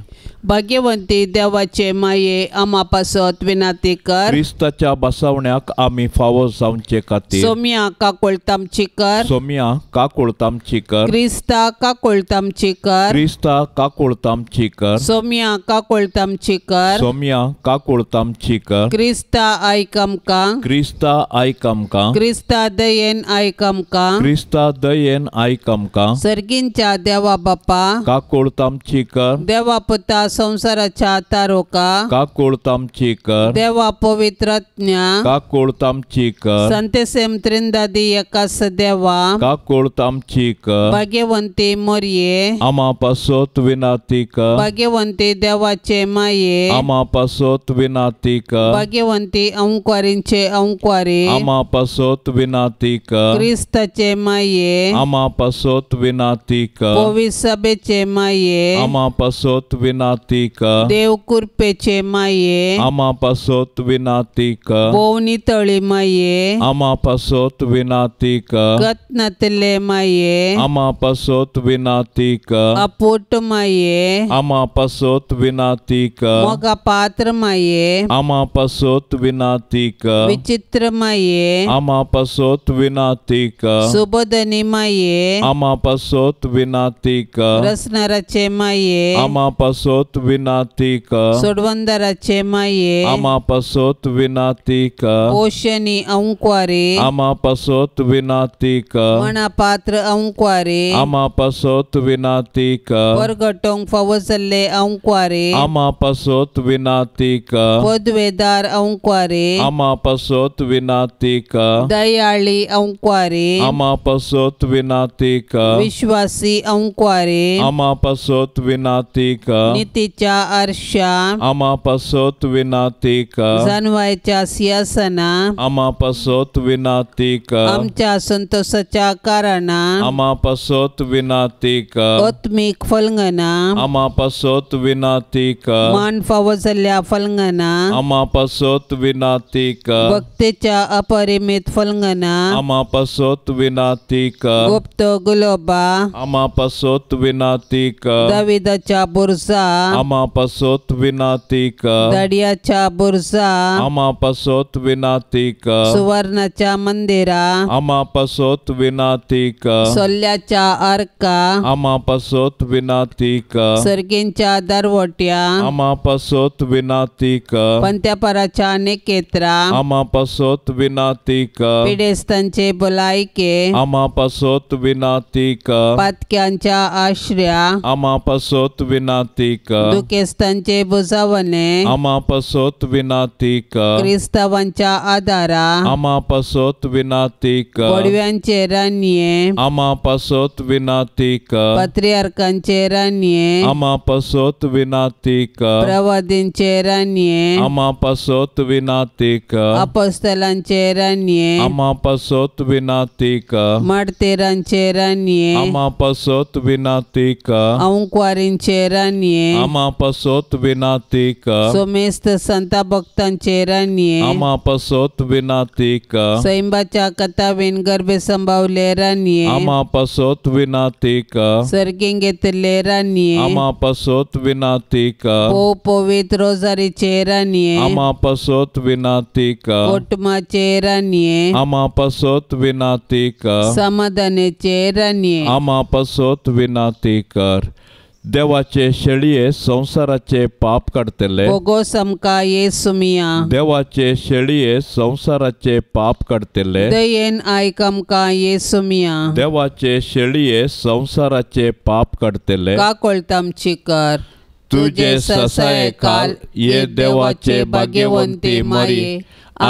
भाग्यवंती देवाचे माये, आम्हा पासत विनंती कर. क्रिस्ताच्या बसवण्याक आमी फावो जावचे खातीर सोम्या काकुळतामची कर. सोम्या काकुळतामची कर. क्रिस्ता काकुळतामची कर. क्रिस्ता काकुळतामची कर. सोम्या काकुळतामची कर. सोम्या काकुळतामची कर. क्रिस्ता आयक आमकां. क्रिस्ता आयक आमकां. क्रिस्ता दयेन आयक आमकां. क्रिस्ता दयेन आयक आमकां. सर्गींच्या देवा बापा काकुळतामची कर. देवा पुता संसाराच्या तारोका काकुळतामची कर. देवा पवित्रात्म्या काकुळतामची कर. संतेसेम त्रिंदादी एकास देवा काकुळतामची कर. भाग्यवंती मरिये, आम्हा पासत विनंती कर. भाग्यवंती देवाचे माये, आम्हा पासत विनंती कर. भाग्यवंती अंकवारींचे अंकवारी, आम्हा पासत विनंती कर. क्रिस्ताचे माये, आम्हा पासत विनंती कर. पवित्र सभेचे माये, आम्हा पासत विनंती कर. देव कृपेचे माये, आम्हा पासत विनंती कर. बोवनी तळी माये, आम्हा पासत विनंती कर. गतनातले माये, आम्हा पासत विनंती कर. अपूट माये, आम्हा पासत विनंती कर. मोगा पात्र माये, आम्हा पासत विनंती कर. विचित्र माये, आम्हा पासत विनंती कर. सुबोधनी माये, आम्हा पासत विनंती कर. रसनाराचे माये, आम्हा पासत पासोत विनाती कर सोडवंदराचे माये आमा पासोत विनाती कर ओशनी अंक्वारे आमा पासोत विनाती कर मनापात्र अंक्वारे आमा पासोत विनाती कर परगटोंग फावसल्ले अंक्वारे आमा पासोत विनाती कर पदवेदार अंक्वारे आमा पासोत विनाती कर दयाळी अंक्वारे आमा पासोत विनाती कर विश्वासी अंक्वारे आमा पासोत विनाती कर नीतीच्या आरशा आमा पासोत विनाती कर जानवायच्या सिंहासना आमा पासोत विनाती कर आमच्या संतोषाच्या कारणा आमा पासोत विनाती कर आत्मिक फलंगना आमा पासोत विनाती कर मान फावसल्ल्या फलंगना आमा पासोत विनाती कर भक्तीच्या अपरिमित फलंगना आमा पासोत विनाती कर गुप्त गुलोबा आमा पासोत विनाती कर दाविदाच्या बुरसा आमा पासोत विनाती कर दाडियाच्या बुरसा आमा पासोत विनाती कर सुवर्णाच्या मंदिरा आमा पासोत विनाती कर सोल्याच्या आर्का आमा पासोत विनाती कर सर्गींच्या दरवट्या आमा पासोत विनाती कर पंत्यापराच्या नेकेत्रा आमा पासोत विनाती कर पिडेस्तांचे भलायके आमा पासोत विनाती कर पातक्यांच्या आश्रया आमा पासोत विनाती कर दुखेस्तांचे बुजावणे आमा पासोत विनाती कर क्रिस्तावांच्या आदारा आमा पासोत विनाती कर पडव्यांचे रान्ये आमा पासोत विनाती कर पत्रियार्कांचे रान्ये आमा पासोत विनाती कर प्रवादींचे रान्ये आमा पासोत विनाती कर अपस्तलांचे रान्ये आमा पासोत विनाती कर माडतेरांचे रान्ये आमा पासोत विनाती कर अंक्वारींचे रान्ये आमा पासोत विनाती कर सोमेस्त संता भक्तांचे रान्ये आमा पासोत विनाती कर सैंबाच्या कथावेन गर्भे संभावले रान्ये आमा पासोत विनाती कर सर्गेंग घेतले रान्ये आमा पासोत विनाती कर पो पवित्र रोजारीचे रान्ये आमा पासोत विनाती कर कोटमाचे रान्ये आमा पासोत विनाती कर समाधानाचे रान्ये आमा पासोत विनाती कर देवाचे शेळये संसाराचे पाप काढतले बोगोस आमका येसुमिया देवाचे शेळये संसाराचे पाप काढतले दयेन आयक आमका येसुमिया देवाचे शेळये संसाराचे पाप काढतले का कोळतामची कर तुझे ससाये काल ये देवाचे भाग्यवंती माये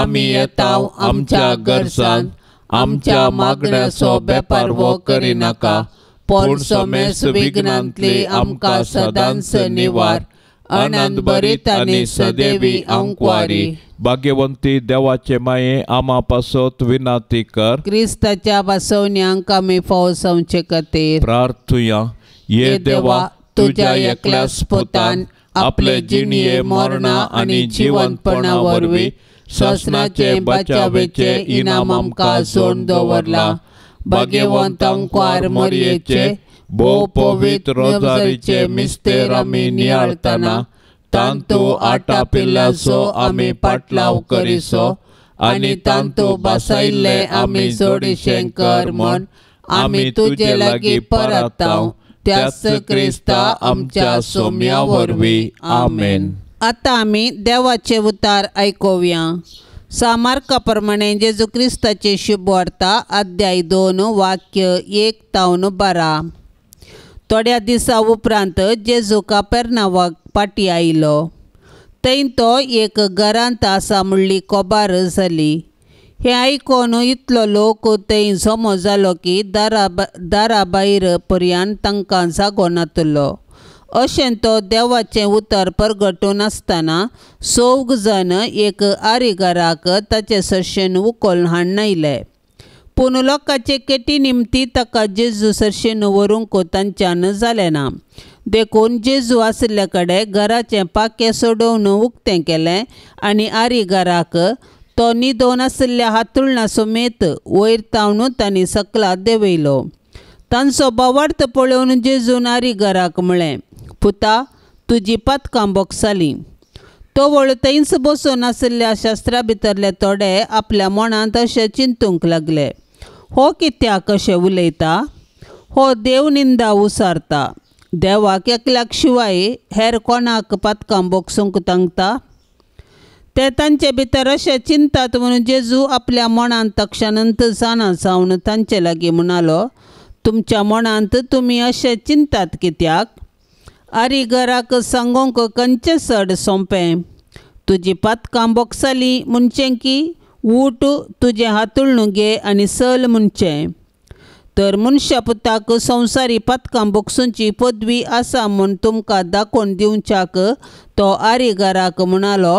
आम्ही येताव आमच्या गरजान आमच्या मागण्याचो बेपार वो करी नाका पूण समेस विघ्नांतली आमकां सदांच निवार आनंद भरीत आनी सदैवी अंक्वारी भाग्यवंती देवाचे माये आमा पासोत विनाती कर क्रिस्ताच्या बसवण्यांक आमी फावसावचे खातीर प्रार्थुया ये देवा तुझ्या एकल्याच पुतान आपले जिणये मरणा आनी जिवंतपणा वरवीं ससनाचे बचावेचे इनाम आमकां सोडून दवरला भाग्यवंत अंक्वार मरयेचे भोव पवित्र रोजारीचे मिस्तेर आमी नियाळतना तांतू आटा पिल्ल्याचो आमी पाटलाव करिसो आनी तांतू बसायल्ले आमी जोडिशें कर म्हण आमी तुजे लागीं परताव त्याच क्रिस्ता आमच्या सोम्या वरवीं आमेन. आतां आमी देवाचे उतार आयकुया. सामार्का प्रमाणे जेजू क्रिस्ताचे शुभ वार्ता अध्याय 2 वाक्य 1 तावन 12. थोड्या दिसा उपरांत जेजू कापेर्नावाक पाटी आयलो. थंय तो एक घरांत आसा म्हणली खबर जाली. हें आयकून इतलो लोक थंय जमो जालो की दारा भायर पर्यंत तांकां जागो नातलो. अशें तो देवाचें उतर परगटून आसतना 4 जण एक आरिगाराक ताचे सरशेन उखोलन हाडून आयले. पूण लोकांचे केटी निमती ताका जेजू सरशेन व्हरूंक तांच्यान जालें ना. देखून जेजू आसले कडेन घराचें पाकें सोडोवन उक्तें केलें आनी आरिगाराक तो न्हिदोवन आसल्या हातुळणा समेत वयर तावन तांणी सकला देंवयलो. तांचो भावार्थ पळोवन जेजून आरिगाराक म्हळें, पुता, तुजी पातकां बोगसालीं. तो वळ थंयच बसून आसल्या शास्त्रा भितरले थोडे आपल्या मनांत अशें चिंतूंक लागले, हो कित्याक कशें उलयता? हो देव निंदा उसारता. देवाक एकल्याक शिवाय हेर कोणाक पातकां बोगसूंक तांगता? ते तांचे भितर अशें चिंतात म्हणून जेजू आपल्या मनांत तक्षणंत जाणा जावन तांचे लागीं म्हणालो, तुमच्या मनांत तुमी अशें चिंतात कित्याक? आरिगराक सांगूंक खंयचें चड सोंपें? तुजी पातकां बोगसालीं म्हणचें की ऊठ तुजें हातुळणू घे आनी चल म्हणचें? तर मनशा पुताक संवसारी पातकां बोगसूंची पदवी आसा म्हूण तुमकां दाखोवन दिवच्याक तो आरिगराक म्हणालो,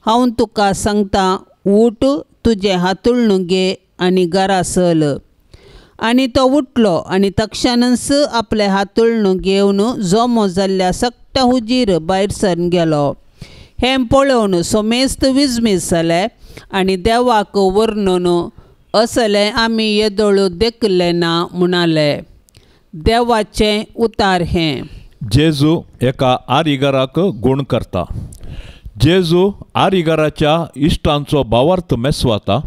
हांव तुका सांगता, ऊठ तुजें हातुळणू घे आनी घरा चल. आनी तो उठलो आनी तक्षणच आपलें हातुळणू घेवन जोमो जाल्ल्या सक्त्या हुजीर भायर सरून गेलो. हें पळोवन सोमेस्त विजमीस जाले आनी देवाक वर्णून असलें आमी येदोळ देखले ना म्हणाले. देवाचें उतार हें. जेजू एका आरिगराक गूण करता. जेजू आरिगराच्या इश्टांचो भावार्थ मेसवाता.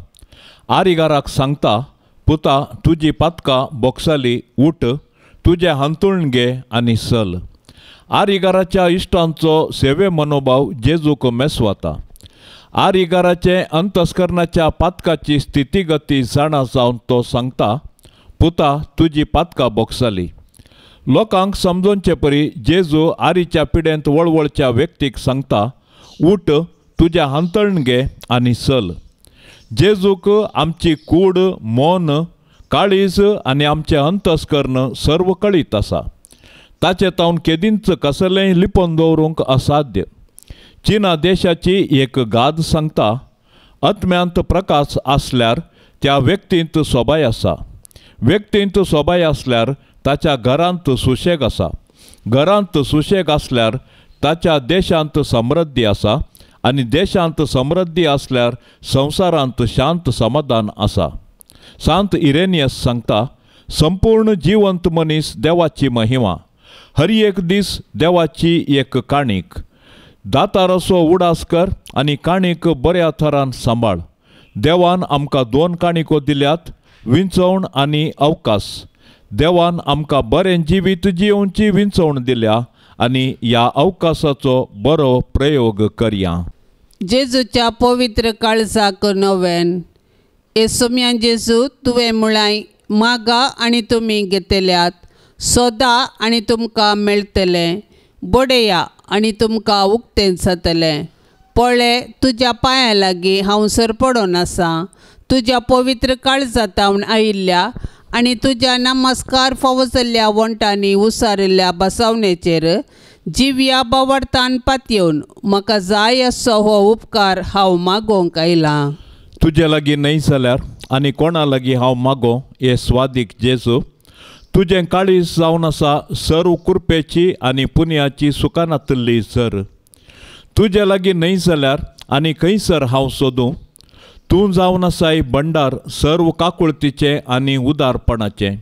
आरिगराक सांगता, पुता तुजी पातकां बोगसालीं, ऊठ तुजें हांतुळण घे आनी चल. आरिगराच्या इश्टांचो सेवे मनोभाव जेजूक मेसवाता. आरिगराचे अंतस्करणाच्या पातकाची स्थितीगती जाणा जावन तो सांगता, पुता तुजी पातकां बोगसालीं. लोकांक समजोवचे परी जेजू आरीच्या पिडेंत वळवळच्या व्यक्तीक सांगता, ऊठ तुजें हांतुळण घे आनी चल. जेजूक आमची कूड, मन, काळीज आनी आमचें अंतस्करण सर्व कळीत आसा. ताचे तावन केदींच कसलेंय लिपोवन दवरूंक असाध्य. चीना देशाची एक गाद सांगता, आत्म्यांत प्रकाश आसल्यार त्या व्यक्तींत सोबाय आसा. व्यक्तींत सोबाय आसल्यार ताच्या घरांत सुशेग आसा. घरांत सुशेग आसल्यार ताच्या देशांत समृद्धी आसा. आनी देशांत समृद्धी आसल्यार संवसारांत शांत समाधान आसा. सांत इरेनियस सांगता, संपूर्ण जिवंत मनीस देवाची महिमा. हर एक दीस देवाची एक काणीक. दाताराचो उडास कर आनी काणीक बऱ्या थरान सांबाळ. देवान आमकां 2 काणिको दिल्यात, विंचवण आनी अवकाश. देवान आमकां बरें जिवीत जियोवची विंचवण दिल्या आनी ह्या अवकाशाचो बरो प्रयोग करया. जेजूच्या पवित्र काळजाक नवेन. येसुम्या जेजू, तुवें म्हळाय, मागा आनी तुमी घेतल्यात, सोदा आनी तुमकां मेळटलें, बडया आनी तुमकां उक्तें जातलें. पळय, तुज्या पांयां लागीं हांव सरपडोन आसा. तुज्या पवित्र काळजांत आयिल्ल्या आनी तुज्या नमस्कार फावो जाल्ल्या वंटांनी उसारिल्ल्या बसवणेचेर जिव्या बावार्थान पातयेवन म्हाका जाय असो हो उपकार हांव मागोवंक आयलां. तुजे लागीं न्हय जाल्यार आनी कोणा लागीं हांव मागो, हे स्वादीक जेजू. तुजें काळीज जावन आसा सर्व कृपेची आनी पुण्याची सुखानांतली झर. तुजे लागीं न्हय जाल्यार आनी खंयसर हांव सोदूं. तूं जावन आसाय भंडार सर्व काकुळतीचें आनी उदारपणाचें.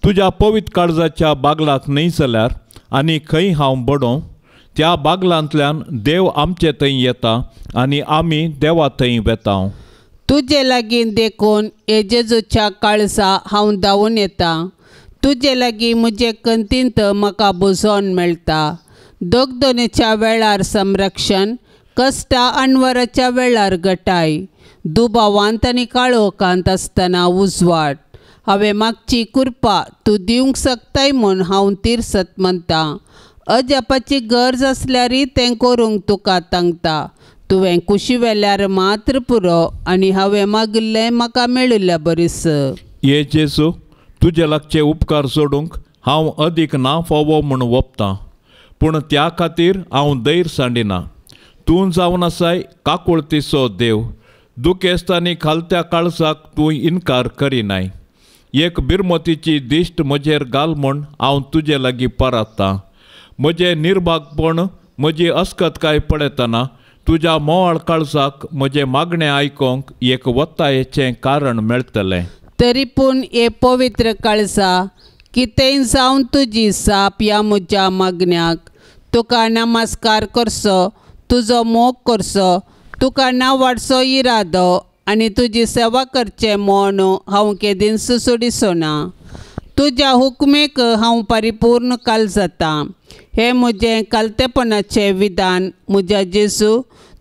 तुज्या पवित्र काळजाच्या बागलाक न्हय जाल्यार आनी खंय हांव बडों. त्या बागलांतल्यान देव आमचे थंय येता आनी आमी देवा थंय वेतांव. तुजे लागीं देखून हे जेजूच्या काळजा हांव धांवून येता. तुजे लागीं म्हजे कंतींत म्हाका बुजोवन मेळटा. दोगदोनेच्या वेळार संरक्षण, कश्टा अणवराच्या वेळार घटाय, दुबावांत आनी काळोखांत आसतना उजवाड. हांवें मागची कृपा तूं दिवंक शकताय म्हूण हांव तिरसत म्हणटा. अजापाची गरज आसल्यारय तें करूंक तुका तांगता. तुवें कुशी वेल्यार मात्र पुरो आनी हांवें मागिल्लें म्हाका मेळिल्लें बरीस. ये जेजू, तुजे लागचे उपकार सोडूंक हांव अदीक ना फावो म्हूण वोपतां. पूण त्या खातीर हांव दैर सांडिना. तूं जावन आसाय काकुळतीचो देव. दुखेस्त आनी खालत्या काळजाक तूं इन्कार करिनाय. एक बिरमतीची दिश्ट म्हजेर घाल म्हूण हांव तुजे लागीं परतां. म्हजें निर्भागपण, म्हजी अस्कतकाय पळयतना तुज्या मोवाळ काळजाक म्हजें मागणें आयकोंक एक वत्तायेचें कारण मेळटलें. तरी पूण हे पवित्र काळजा, कितेंय जावन तुजी साप ह्या म्हज्या मागण्याक. तुका नमस्कार करचो, तुजो मोग करचो, तुका नांवाडचो इरादो आनी तुजी सेवा करचें म्हूण हांव केदींच सोडिचो ना. तुज्या हुकमेक हांव परिपूर्ण काल जाता। हे म्हजें कालतेपणाचें विधान म्हज्या जेजू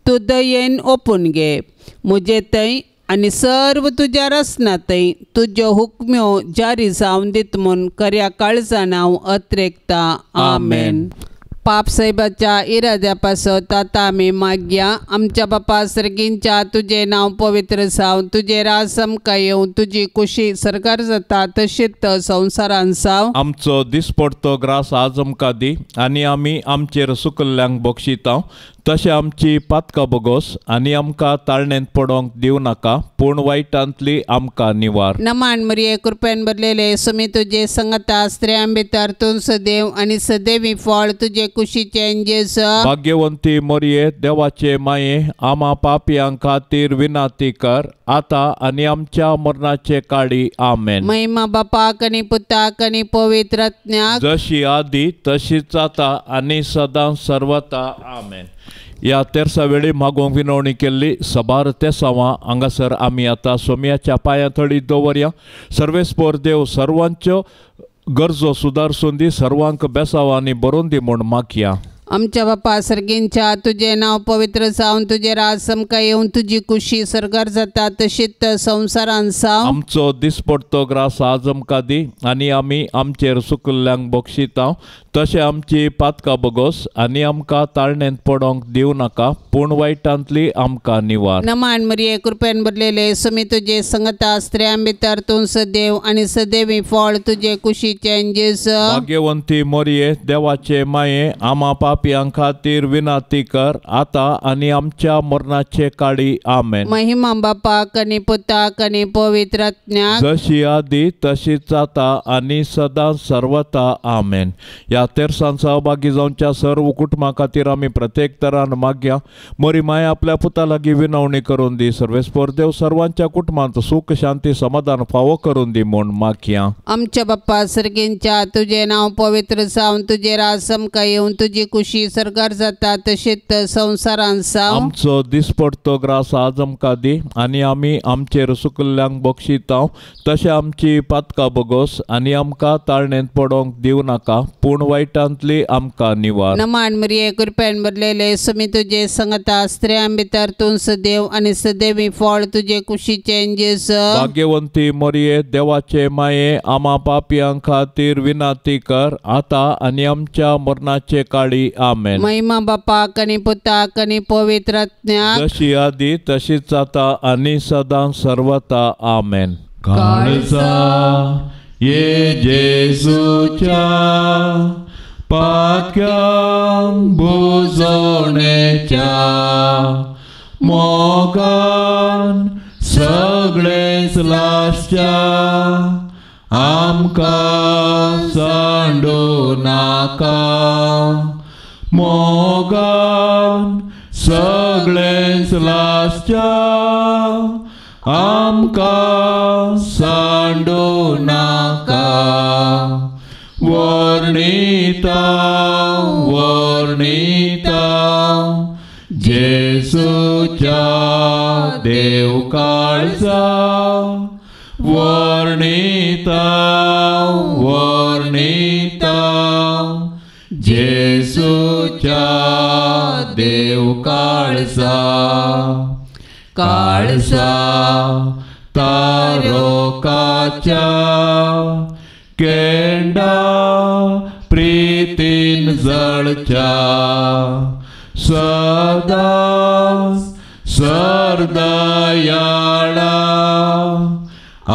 तूं दयेन ओपून घे। म्हजे थंय आनी सर्व तुज्या रसना थंय तुज्यो हुकम्यो जारी जावन दित म्हूण खऱ्या काळजान हांव अत्रेकता। आमेन। पाप साहेबाच्या इराद्या पासत आतां आमी मागया। आमच्या बापा सर्गींच्या तुजें नांव पवित्र जावं, तुजें राज आमकां येवं, तुजी कुशी सरकार जाता तशीच संवसारान जावं। आमचो दिसपडतो ग्रास आज आमकां दी आनी आमी आमचेर सुकल्ल्यांक बक्षितांव, तशें आमची पातकां बोगोस आनी आमकां ताळणेंत पडोंक दिवं नाका, पूण वायटांतली आमकां निवार। नमान मरिये कृपेन भरलेले सुमी तुजे संगता स्त्रियां भितर तूं सदैव आनी सदैवी फळ तुजे कुशीचें जेजू। भाग्यवंती मरिये देवाचे माये, आमा पापयां खातीर विनाती कर, आतां आनी आमच्या मरणाचे काळी। आमेन। महिमा बापाक आनी पुताक आनी पवित्र आत्म्याक जशी आदी तशीच आता आनी सदां सर्वता। आमेन। या तेरसा वेळी मागोवंक विनवणी केल्ली सबार तेसावां हांगासर आमी आतां सोम्याच्या पांया थळी दवरया। सर्वेस्पोर देव सर्वांच्यो गरजो सुदारसून दी, सर्वांक बेसावांनी बरोवन दी म्हूण मागया। आमच्या बापा सर्गींच्या तुजें नांव पवित्र जावन, तुजें राज आमकां येवं, तुजी कुशी सरकार जाता तशीच संवसारान जावं। आमचो दिसपडतो ग्रास आज आमकां दी आनी आमी आमचेर सुकल्ल्यांक बक्षितांव, तशें आमची पातकां बोगोस आनी आमकां ताळणेंत पडोंक दिवं नाका, पूण वायटांतली आमकां निवार। नमान मरिये कृपेन भरलेले सुमी तुजे संगता स्त्रियां भितर तूं सदैव आनी सदैवी फळ तुजे कुशीचें जेजू। भाग्यवंती मरिये देवाचे माये, आमा पापयां खातीर विनाती कर, आतां आनी आमच्या मरणाचे काळी। आमेन। महिमा बापाक आनी पुताक आनी पवित्र आत्म्याक जशी आदी तशीच आता आनी सदां सर्वता। आमेन। या तेरसान सहभागी जावच्या सर्व कुटुंबां खातीर आमी प्रत्येक तरान मागया। मोरी माय आपल्या पुता लागीं विनवणी करून दी, सर्वेस्पोर देव सर्वांच्या कुटुंबांत सुख शांती समाधान फावो करून दी म्हूण मागया। आमच्या बाप्पा सर्गींच्या तुजें नांव पवित्र जावन, तुजें राज आमकां येवं, तुजी कुशी सरकार जाता तशीच संवसारान जावं। आमचो दिसपडतो ग्रास आज आमकां दी आनी आमी आमचेर सुकल्ल्यांक बक्षितांव, तशें आमची पातकां बोगोस आनी आमकां ताळणेंत पडोंक दिवं नाका, पूण वायटांतली आमकां निवार। नमान मरिये कृपेन भरलेले सुमी तुजे संगता स्त्रियां भितर तूं सदैव आनी सदैवी फळ तुजे कुशीचें जेजू। भाग्यवंती मरिये देवाचे माये, आमा पापयां खातीर विनाती कर, आतां आनी आमच्या मरणाचे काळी। आमेन। महिमा बापाक आनी पुताक आनी पवित्र आत्म्याक जशी आदी तशीच आता आनी सदां सर्वता। आमेन। काळजा ये जेजूच्या पातक्यांक बुजोवणेच्या मोगान सगळेच लासच्या, आमकां सांडू नाका। मोगान सगळेच लासच्या, आमकां सांडू नाका। वर्णिता वर्णिता जेजूच्या देव काळजा, वर्णिता वर्णिता जेजूच्या देव काळजा। काळजा तारोकाच्या केंडा प्रीतीन जळच्या, सदा सरदयाळा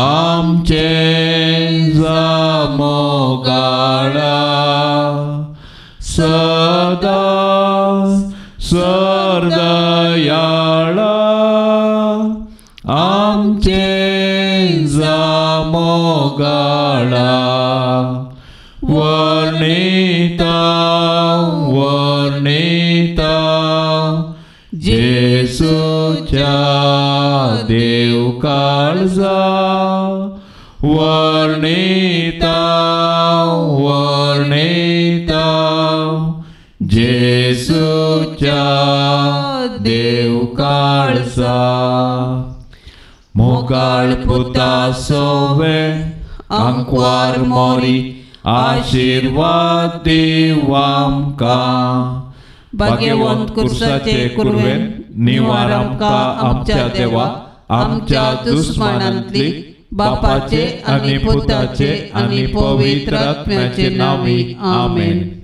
आमचे जामोगाळा। सदा सरदयाळा आमचे जामोगाळा। वर्णिता वर्णिता जेजूच्या देव काळजा, वर्णिता वर्णिता जेजूच्या देव काळजा। मोगाळ पुता सोवे अंकवार मोरी आशीर्वाद देव आमकां. भाग्यवंत कुर्साचे कुरवेन निवार आमकां आमच्या देवा, आमच्या दुस्मानांतली बापाचे आनी पुताचे आनी पवित्र आत्म्याचे नावी. आमेन.